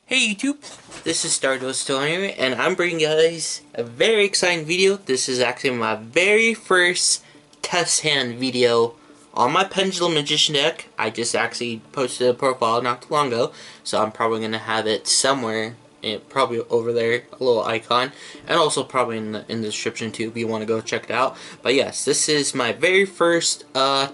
Hey YouTube, this is Stardust here, and I'm bringing you guys a very exciting video. This is actually my very first test hand video on my Pendulum Magician deck. I just actually posted a profile not too long ago, so I'm probably going to have it somewhere, probably over there, a little icon, and also probably in the description too if you want to go check it out. But yes, this is my very first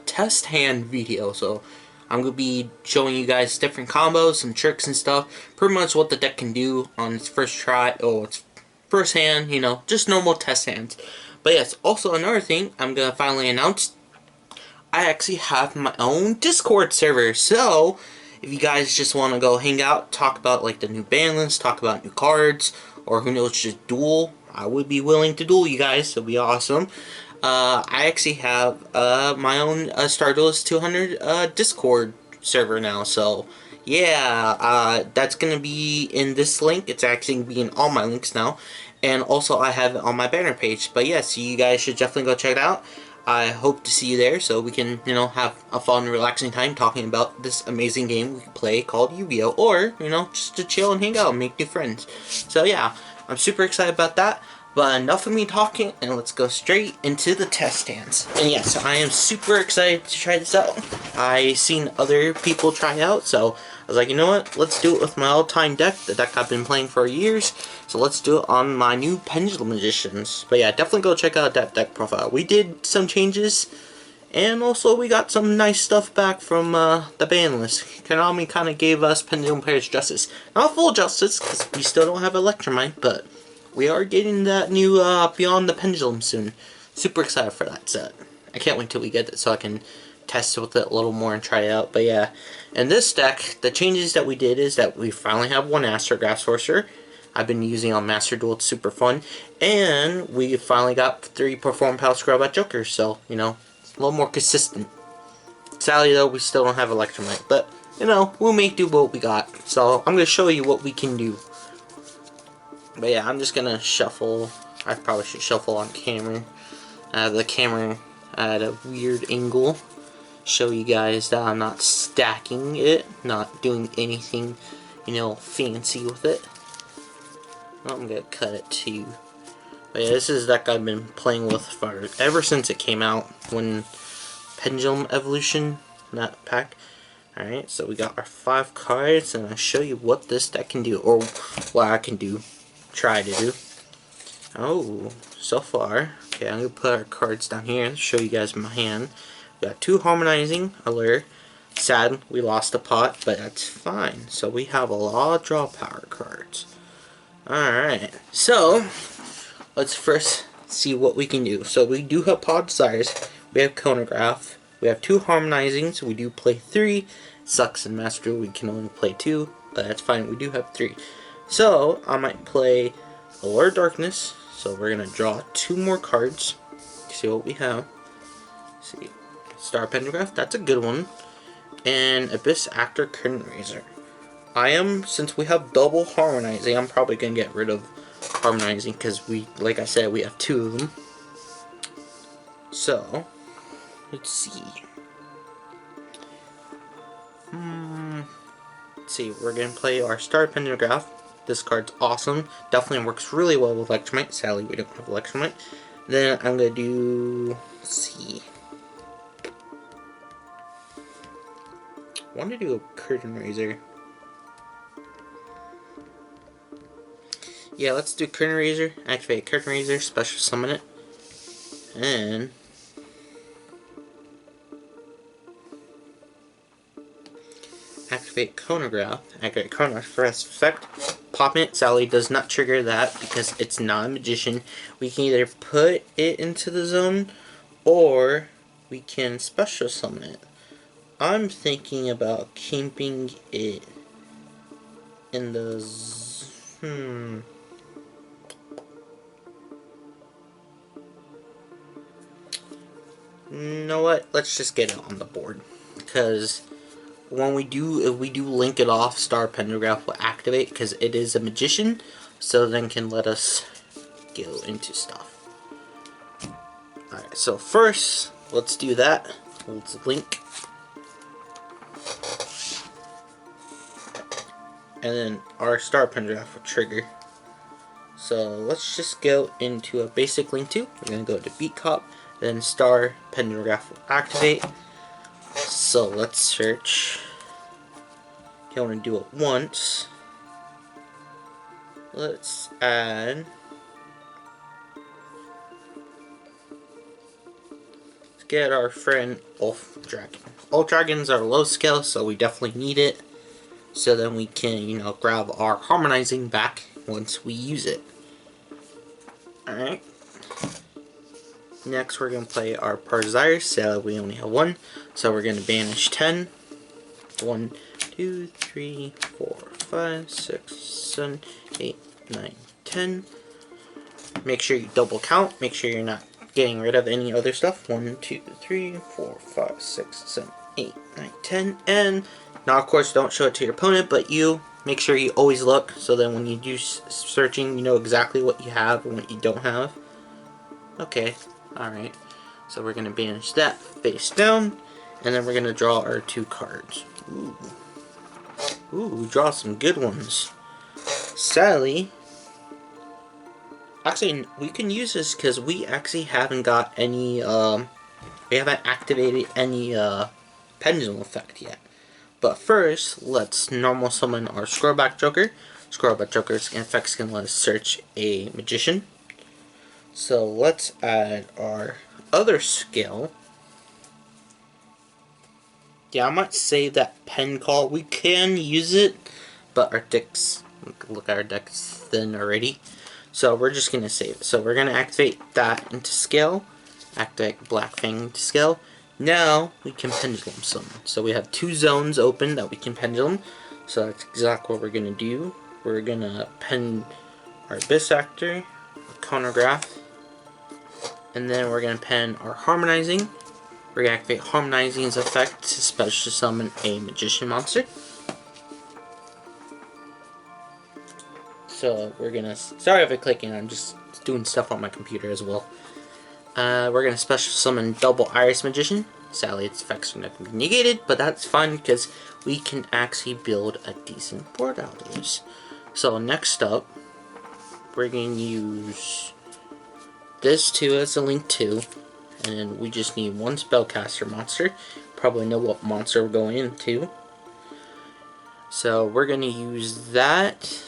test hand video, so I'm going to be showing you guys different combos and tricks and stuff. Pretty much what the deck can do on its first try, or its first hand, you know, just normal test hands. But yes, also another thing I'm going to finally announce, I actually have my own Discord server. So, if you guys just want to go hang out, talk about like the new ban list, talk about new cards, or who knows, just duel, I would be willing to duel you guys. It'll be awesome. I actually have my own Stardust 200 Discord server now, so yeah, that's gonna be in this link. It's actually gonna be in all my links now, and also I have it on my banner page. But yeah, so you guys should definitely go check it out. I hope to see you there, so we can, you know, have a fun, relaxing time talking about this amazing game we can play called Yu-Gi-Oh! Or, you know, just to chill and hang out and make new friends. So yeah, I'm super excited about that. But enough of me talking, and let's go straight into the test hands. And yes, I am super excited to try this out. I seen other people try out, so I was like, you know what? Let's do it with my all-time deck, the deck I've been playing for years. So let's do it on my new Pendulum Magicians. But yeah, definitely go check out that deck profile. We did some changes, and also we got some nice stuff back from the ban list. Konami kind of gave us Pendulum players justice. Not full justice, because we still don't have Electromite, but we are getting that new Beyond the Pendulum soon. Super excited for that set. I can't wait till we get it so I can test with it a little more and try it out. But yeah, in this deck, the changes that we did is that we finally have one Astrograph Sorcerer. I've been using on Master Duel, it's super fun. And we finally got 3 Perform Palace Robot Jokers, so, you know, it's a little more consistent. Sadly though, we still don't have Electromite, but, you know, we'll make do what we got. So, I'm going to show you what we can do. But yeah, I'm just gonna shuffle. I probably should shuffle on camera. The camera at a weird angle. Show you guys that I'm not stacking it, not doing anything, you know, fancy with it. I'm gonna cut it too. But yeah, this is the deck I've been playing with for ever since it came out, when Pendulum Evolution, that pack. Alright, so we got our 5 cards, and I'll show you what this deck can do, or what I can do. Try to do. Oh, so far. Okay, I'm going to put our cards down here and show you guys my hand. We got 2 Harmonizing Allure. Sad, we lost a pot, but that's fine. So we have a lot of draw power cards. Alright, so let's first see what we can do. So we do have Pod Desires, we have Chronograph, we have 2 Harmonizing, so we do play 3. Sucks in Master Duel, we can only play 2, but that's fine, we do have 3. So, I might play Allure Darkness. So, we're going to draw 2 more cards. See what we have. See. Star Pentagraph, that's a good one. And Abyss Actor Curtain Raiser. Since we have double Harmonizing, I'm probably going to get rid of Harmonizing because like I said, we have 2 of them. So, let's see. Let's see, we're going to play our Star Pentagraph. This card's awesome. Definitely works really well with Electromite. Sadly, we don't have Electromite. Then I'm going to do... Let's see. I want to do a Curtain Raiser. Yeah, let's do Curtain Raiser. Activate Curtain Raiser. Special summon it. And... activate Chronograph. Activate Chronograph for effect. Popping it, Sally does not trigger that because it's not a magician. We can either put it into the zone or we can special summon it. I'm thinking about keeping it in the You know what? Let's just get it on the board because when if we do link it off, Star Pentagraph will activate because it is a magician, so then can let us go into stuff. Alright, so first, let's do that. Let's link. and then our star pendulum will trigger. So let's just go into a basic link 2. We're going to go to beat cop, then star pendulograph will activate. So let's search. Okay, I want to do it once. Let's add. Let's get our friend Wolf Dragon. Wolf Dragons are low scale, so we definitely need it. So then we can, grab our harmonizing back once we use it. Alright. Next, we're going to play our Parzier. So we only have 1. So we're going to banish 10. 1, 2, 3, 4, 5, 6, 7, 8, 9, 10. Make sure you double count. Make sure you're not getting rid of any other stuff. 1, 2, 3, 4, 5, 6, 7, 8, 9, 10. And now, of course, don't show it to your opponent, but you make sure you always look, so then when you do searching, you know exactly what you have and what you don't have. Okay, alright. So we're going to banish that face down, and then we're going to draw our 2 cards. Ooh. Ooh, we draw some good ones. Sadly, actually, we can use this because we actually haven't got any, we haven't activated any, pendulum effect yet. But first, let's normal summon our Scrollback Joker. Scrollback Joker's effect's gonna let us search a magician. So let's add our other skill. Yeah, I might save that pen call. We can use it, but our deck's, look at our deck's thin already. So we're just gonna save it. So we're gonna activate that into scale. Activate Black Fang into scale. Now we can pendulum summon. So we have 2 zones open that we can pendulum. So that's exactly what we're gonna do. We're gonna pen our Abyss Actor, Chronograph, and then we're gonna pen our Harmonizing. We're gonna activate Harmonizing's effect to special summon a Magician monster. So we're gonna, sorry if I'm clicking, I'm just doing stuff on my computer as well. We're going to special summon Double Iris Magician. Sadly, its effects are not going to be negated, but that's fine because we can actually build a decent board out of this. So next up, we're going to use this 2 as a link 2, and then we just need 1 Spellcaster monster. Probably know what monster we're going into. So we're going to use that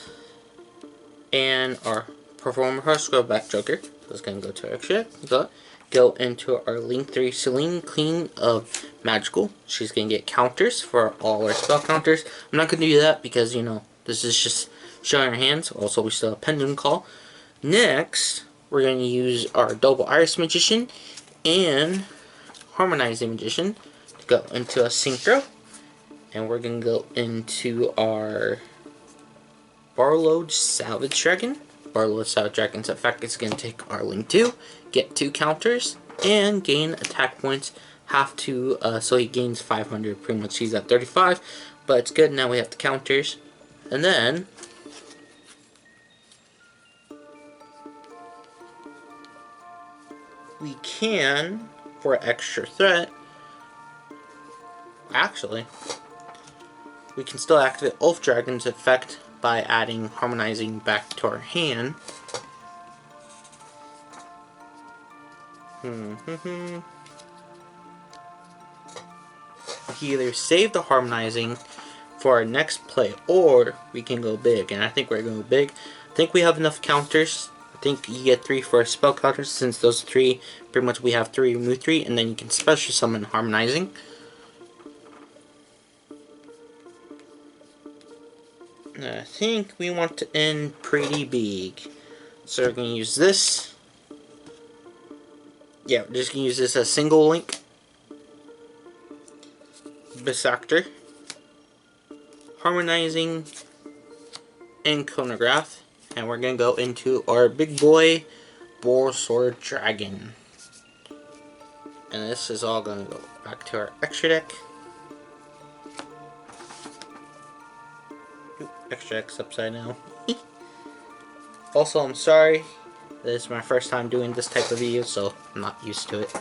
and our Performer Scrollback Joker. So it's going to go to our extra. Go into our link 3 Celine Clean of Magical. She's going to get counters for all our spell counters. I'm not going to do that because, this is just showing our hands. Also, we still have Pendulum Call. Next, we're going to use our Double Iris Magician and Harmonizing Magician to go into a Synchro. And we're going to go into our Barlowed Salvage Dragon. Barlowed Salvage Dragon's effect is going to take our link 2, get 2 counters, and gain attack points. Have to, so he gains 500. Pretty much he's at 35, but it's good. Now we have the counters. And then we can, for extra threat, actually, we can still activate Wolf Dragon's effect by adding Harmonizing back to our hand. We either save the Harmonizing for our next play, or we can go big, and I think we're going to go big. I think we have enough counters. I think you get 3 for spell counters, since those 3, pretty much we have 3, remove 3, and then you can special summon Harmonizing. I think we want to end pretty big. So we're going to use this. Yeah, we're just going to use this as single link. Abyss Actor, Harmonizing, and Chronograph. And we're going to go into our big boy, Sword Dragon. And this is all going to go back to our extra deck. Extra deck's upside down. Also, I'm sorry. This is my first time doing this type of video, so I'm not used to it.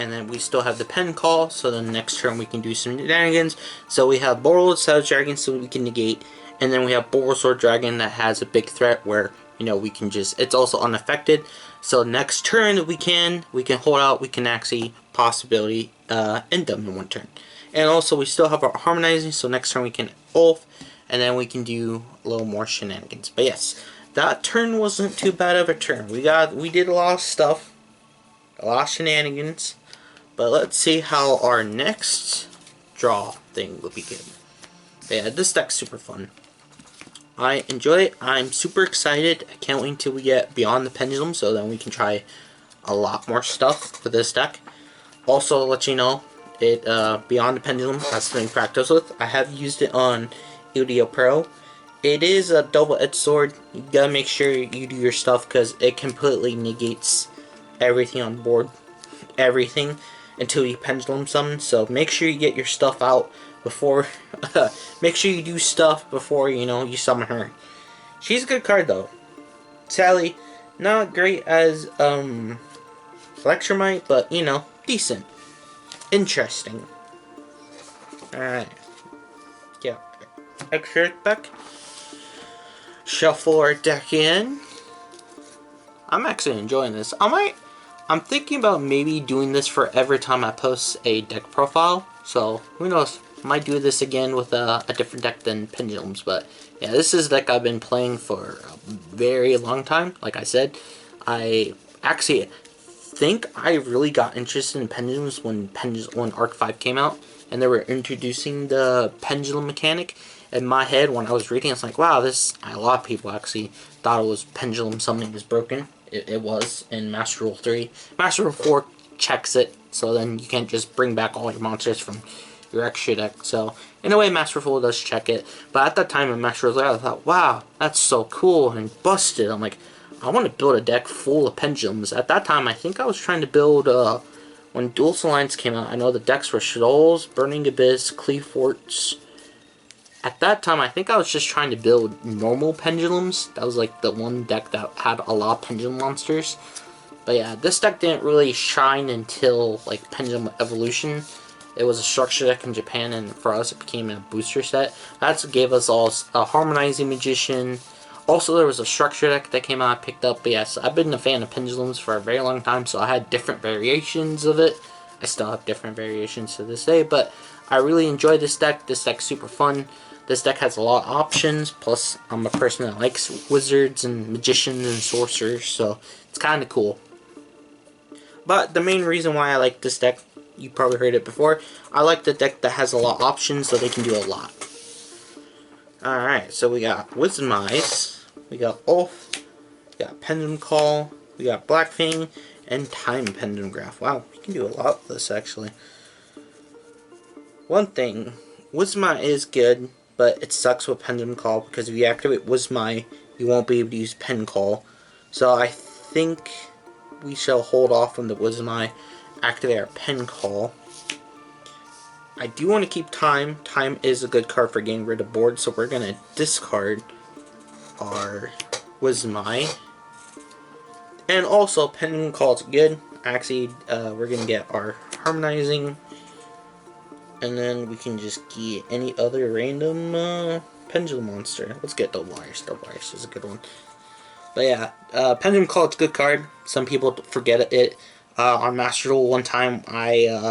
And then we still have the pen call, so the next turn we can do some shenanigans. So we have Boral Savage Dragon, so we can negate. And then we have Boral Sword Dragon that has a big threat where, you know, we can just, it's also unaffected. So next turn we can hold out, we can actually possibility end them in one turn. And also we still have our Harmonizing, so next turn we can Ulf, and then we can do a little more shenanigans. But yes, that turn wasn't too bad of a turn. We did a lot of stuff, a lot of shenanigans. But let's see how our next draw thing will begin. But yeah, this deck's super fun. I enjoy it. I'm super excited. I can't wait until we get beyond the Pendulum, so then we can try a lot more stuff for this deck. Also, to let you know, it Beyond the Pendulum has something to practice with. I have used it on Udio Pro. It is a double-edged sword. You gotta make sure you do your stuff because it completely negates everything on board. Everything. Until you Pendulum summon, so make sure you get your stuff out before, make sure you do stuff before, you know, you summon her. She's a good card though. Sadly, not great as, Electromite, but, you know, decent. Interesting. Alright. Yeah. Extra deck. Shuffle our deck in. I'm actually enjoying this. I'm thinking about maybe doing this for every time I post a deck profile. So, who knows? I might do this again with a different deck than Pendulums. But, yeah, this is a deck I've been playing for a very long time. Like I said, I actually think I really got interested in Pendulums when Arc 5 came out. And they were introducing the Pendulum mechanic. In my head, when I was reading, it's like, wow, a lot of people actually thought it was Pendulum something was broken. It was in Master Rule 3. Master Rule 4 checks it, so then you can't just bring back all your monsters from your extra deck. So, in a way, Master Rule does check it. But at that time in Master Rule 3, I thought, wow, that's so cool and busted. I'm like, I want to build a deck full of Pendulums. At that time, I think I was trying to build, when Duelist Alliance came out, I know the decks were Shadows, Burning Abyss, Cleaforts. At that time, I think I was just trying to build normal Pendulums. That was like the one deck that had a lot of Pendulum monsters. But yeah, this deck didn't really shine until like Pendulum Evolution. It was a structure deck in Japan, and for us it became a booster set. That gave us all a Harmonizing Magician. Also, there was a structure deck that came out I picked up. But yes, I've been a fan of Pendulums for a very long time, so I had different variations of it. I still have different variations to this day, but I really enjoy this deck. This deck's super fun. This deck has a lot of options, plus I'm a person that likes wizards and magicians and sorcerers, so it's kind of cool. But the main reason why I like this deck, you probably heard it before, I like the deck that has a lot of options so they can do a lot. Alright, so we got Wisdomize, we got Ulf, we got Pendulum Call, we got Blackfang, and Time Pendulum Graph. Wow, you can do a lot with this actually. One thing, Wisdomize is good, but it sucks with Pendulum Call because if you activate Wisdomize, you won't be able to use Pen Call. So I think we shall hold off on the Wisdomize, activate our Pen Call. I do want to keep Time. Time is a good card for getting rid of board, so we're going to discard our Wisdomize. And also, Pendulum Call is good. Actually, we're going to get our Harmonizing. And then we can just get any other random Pendulum monster. Let's get Double Iris. Double Iris is a good one. But yeah, Pendulum Call is a good card. Some people forget it. On Master Duel one time,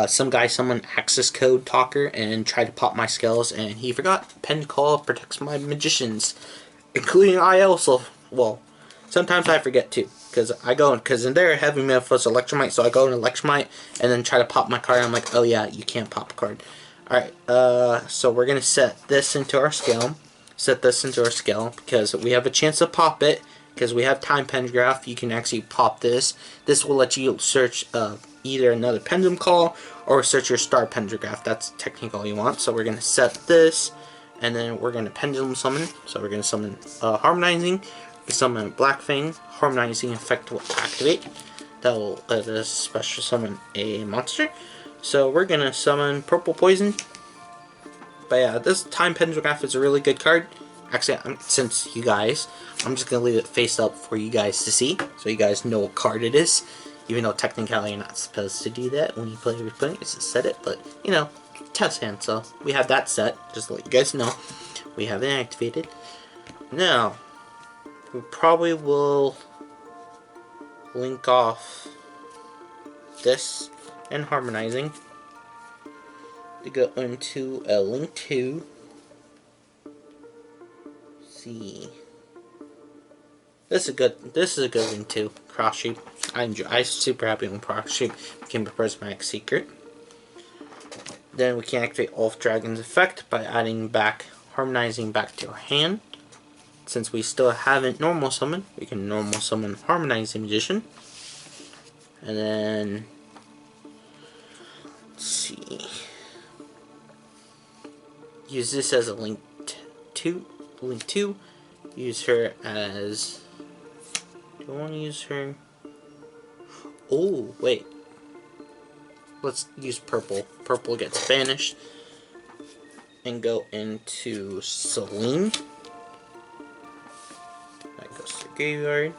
some guy summoned Access Code Talker and tried to pop my skills, and he forgot Pen Call protects my magicians. Including I also, well, sometimes I forget too. Because in there, Heavy Mephos Electromite, so I go in Electromite and then try to pop my card. I'm like, oh yeah, you can't pop a card. Alright, so we're going to set this into our scale. Set this into our scale because we have a chance to pop it. Because we have Time Pentagraph, you can actually pop this. This will let you search either another Pendulum Call or search your Star Pentagraph. That's technically all you want. So we're going to set this, and then we're going to Pendulum Summon. So we're going to summon Harmonizing. We summon Blackfang. Harmonizing effect will activate. That will let us special summon a monster. So we're going to summon Purple Poison. But yeah, this Time Pentagraph is a really good card. Actually, since I'm just going to leave it face up for you guys to see, so you guys know what card it is. Even though technically you're not supposed to do that when you play your opponent, it's to set it, but you know, test hand. So we have that set, just to let you guys know. We have it activated. Now, we probably will link off this and harmonizing to go into a link to see. This is a good link too. Cross shape. I'm super happy when cross shape became a prismatic secret. Then we can activate Ulf Dragon's effect by adding back harmonizing back to our hand. Since we still haven't normal summon, we can normal summon Harmonizing Magician. And then let's see. Use this as a link two. Use her as. Do I want to use her? Oh, wait. Let's use purple. Purple gets banished. And go into Celine. That goes to the graveyard.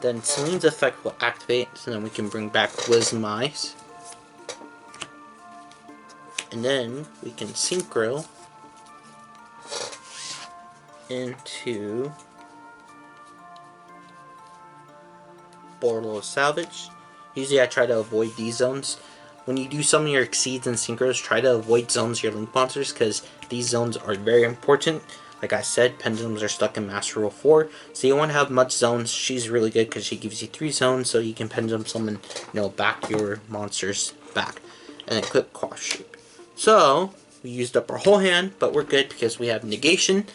Then Celine's effect will activate, so then we can bring back Wisdom Eyes. And then we can synchro into Borlo Salvage. Usually I try to avoid these zones. When you do some of your exceeds and synchros, try to avoid zones your link monsters, because these zones are very important. Like I said, pendulums are stuck in Master Rule 4, so you want to have much zones. She's really good because she gives you 3 zones, so you can pendulum summon, back your monsters back. And then click cross shape. So, we used up our whole hand, but we're good because we have negation.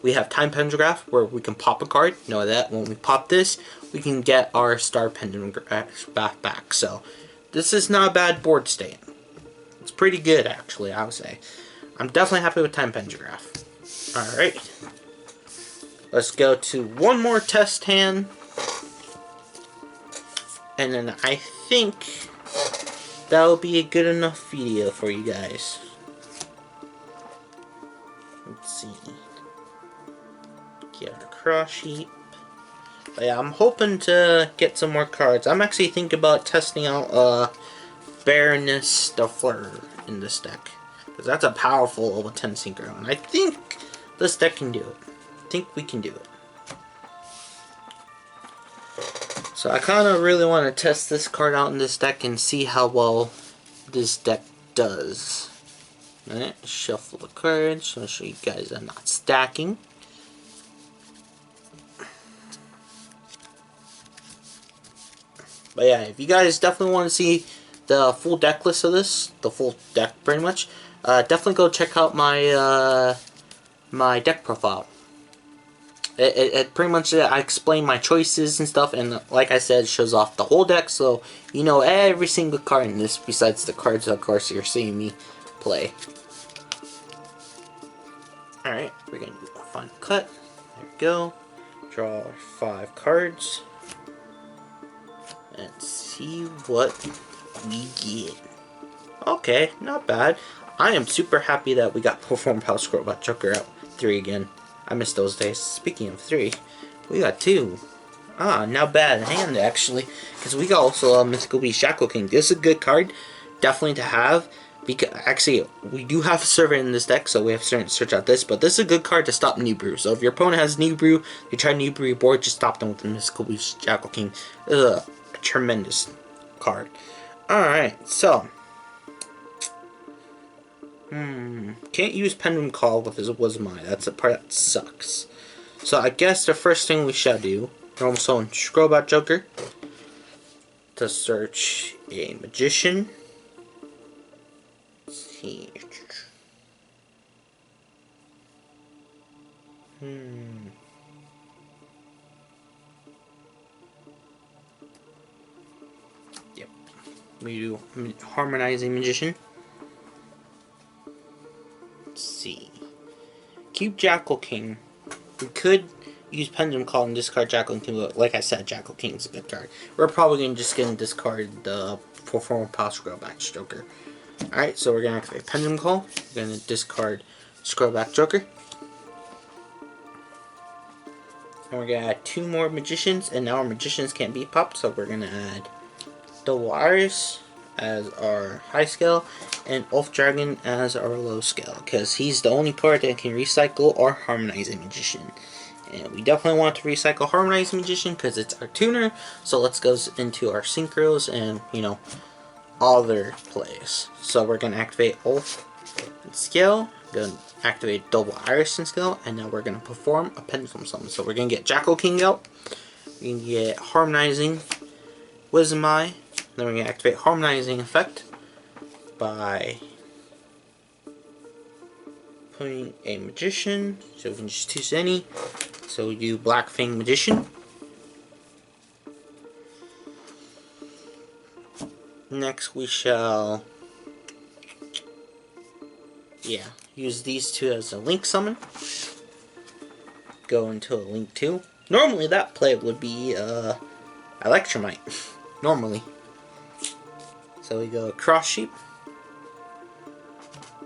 We have time pendulograph, where we can pop a card. Know that when we pop this, we can get our star pendulum back. So, this is not a bad board state. It's pretty good, actually, I would say. I'm definitely happy with time pendulograph. Alright. Let's go to one more test hand. And then I think that'll be a good enough video for you guys. Let's see. Get the cross sheet. But yeah, I'm hoping to get some more cards. I'm actually thinking about testing out Baroness the Fleur in this deck. Because that's a powerful level 10 synchro. And I think this deck can do it. I think we can do it. So I kind of really want to test this card out in this deck and see how well this deck does. Alright, shuffle the cards. So I'll show you guys I'm not stacking. But yeah, if you guys definitely want to see the full deck list of this, the full deck pretty much, definitely go check out my my deck profile. It pretty much, I explain my choices and stuff, and like I said, it shows off the whole deck, so you know every single card in this, besides the cards, of course, you're seeing me play. Alright, we're going to do a final cut. There we go. Draw 5 cards. And see what we get. Okay, not bad. I am super happy that we got Perform Power Scroll about Joker out 3 again. I miss those days. Speaking of 3, we got 2. Ah, not bad hand actually. Because we got also a Mythical Beast Shackle King. This is a good card, definitely to have. Because actually, we do have a servant in this deck, so we have to search out this. But this is a good card to stop New Brew. So if your opponent has New Brew, you try New Brew your board, just stop them with the Mythical Beast Shackle King. This is a tremendous card. Alright, so can't use Pendulum Call with his Wisdom Eye. That's the part that sucks. So I guess the first thing we shall do, normal summon Scrollback Joker to search a Magician. Let's see. Yep. We do Harmonizing Magician. Let's see. Keep Jackal King. We could use Pendulum Call and discard Jackal King, but like I said, Jackal King's a good card. We're probably just going to discard the Perform Power Scrollback Joker. Alright, so we're going to activate Pendulum Call. We're going to discard Scrollback Joker. And we're going to add 2 more Magicians, and now our Magicians can't be popped, so we're going to add Double Iris as our high scale, and Ulf Dragon as our low scale, because he's the only part that can recycle our Harmonizing Magician. And we definitely want to recycle Harmonizing Magician because it's our tuner, so let's go into our synchros and, you know, other plays. So we're going to activate Ulf and scale, going to activate Double Iris and scale, and now we're going to perform a Pendulum summon. So we're going to get Jackal King out, we can get Harmonizing Wisdom Eye, then we're going to activate Harmonizing Effect by putting a Magician, so we can just choose any. So we do Black Fang Magician. Next we shall, use these two as a Link summon. Go into a Link 2. Normally that play would be Electromite. Normally. So we go Cross Sheep.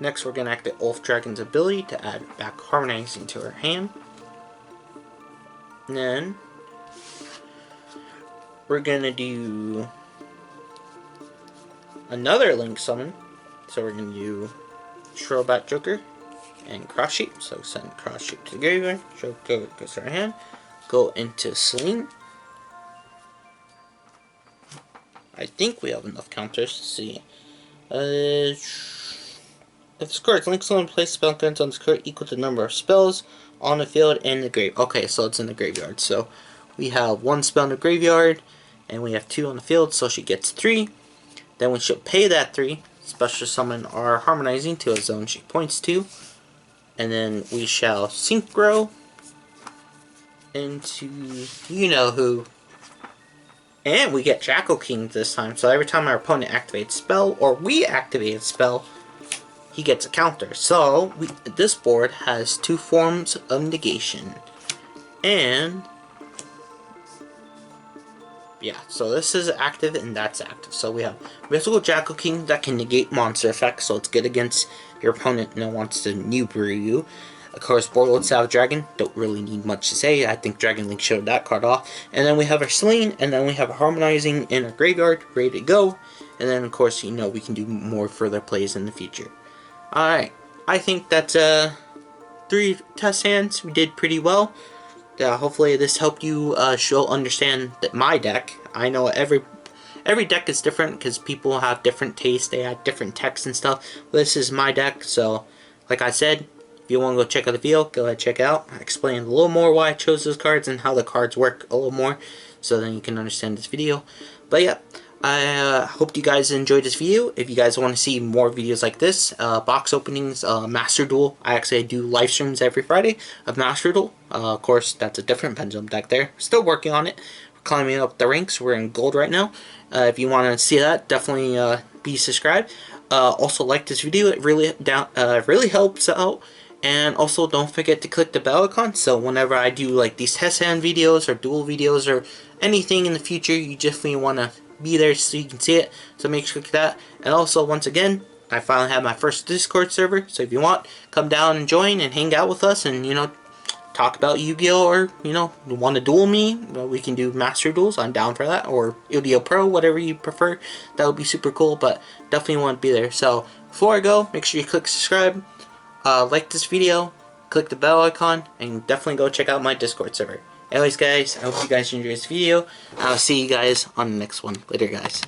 Next we're going to activate Ulf Dragon's ability to add back Harmonizing to her hand. And then we're going to do another Link summon. So we're going to do Shrillbat Joker and Cross Sheep. So send Cross Sheep to the graveyard. Joker goes to our hand. Go into Celine. I think we have enough counters to see. If the score is Link summon, place spell counts on the score equal to the number of spells on the field and the grave. Okay, so it's in the graveyard. So we have 1 spell in the graveyard, and we have 2 on the field, so she gets 3. Then we should pay that 3, special summon our Harmonizing to a zone she points to, and then we shall Synchro into you know who. And we get Jackal King this time, so every time our opponent activates spell, or we activate a spell, he gets a counter. So this board has 2 forms of negation. And yeah, so this is active and that's active. So we have Mythical Jackal King that can negate monster effects, so it's good against your opponent that wants to new brew you. Of course, Borderlord Savage Dragon, don't really need much to say. I think Dragon Link showed that card off. And then we have our Celine, and then we have our Harmonizing in our graveyard, ready to go. And then, of course, you know, we can do more further plays in the future. Alright, I think that's 3 test hands. We did pretty well. Hopefully this helped you understand that my deck. I know every deck is different because people have different tastes. They have different texts and stuff. This is my deck, so like I said, if you want to go check out the video, go ahead and check it out. I explained a little more why I chose those cards and how the cards work a little more, so then you can understand this video. But yeah, I hope you guys enjoyed this video. If you guys want to see more videos like this, box openings, Master Duel. I actually do live streams every Friday of Master Duel. Of course, that's a different Pendulum deck there. Still working on it. We're climbing up the ranks. We're in gold right now. If you want to see that, definitely be subscribed. Also like this video. It really helps out. And also don't forget to click the bell icon, so whenever I do like these test hand videos or duel videos or anything in the future, you definitely want to be there so you can see it. So make sure to click that. And also, once again, I finally have my first Discord server, so if you want, come down and join and hang out with us and, you know, talk about Yu-Gi-Oh! Or, you know, you want to duel me, well, we can do Master Duels. I'm down for that. Or Yu-Gi-Oh! Pro, whatever you prefer. That would be super cool, but definitely want to be there. So before I go, make sure you click subscribe. Like this video, click the bell icon, and definitely go check out my Discord server. Anyways guys, I hope you guys enjoyed this video. I'll see you guys on the next one. Later guys.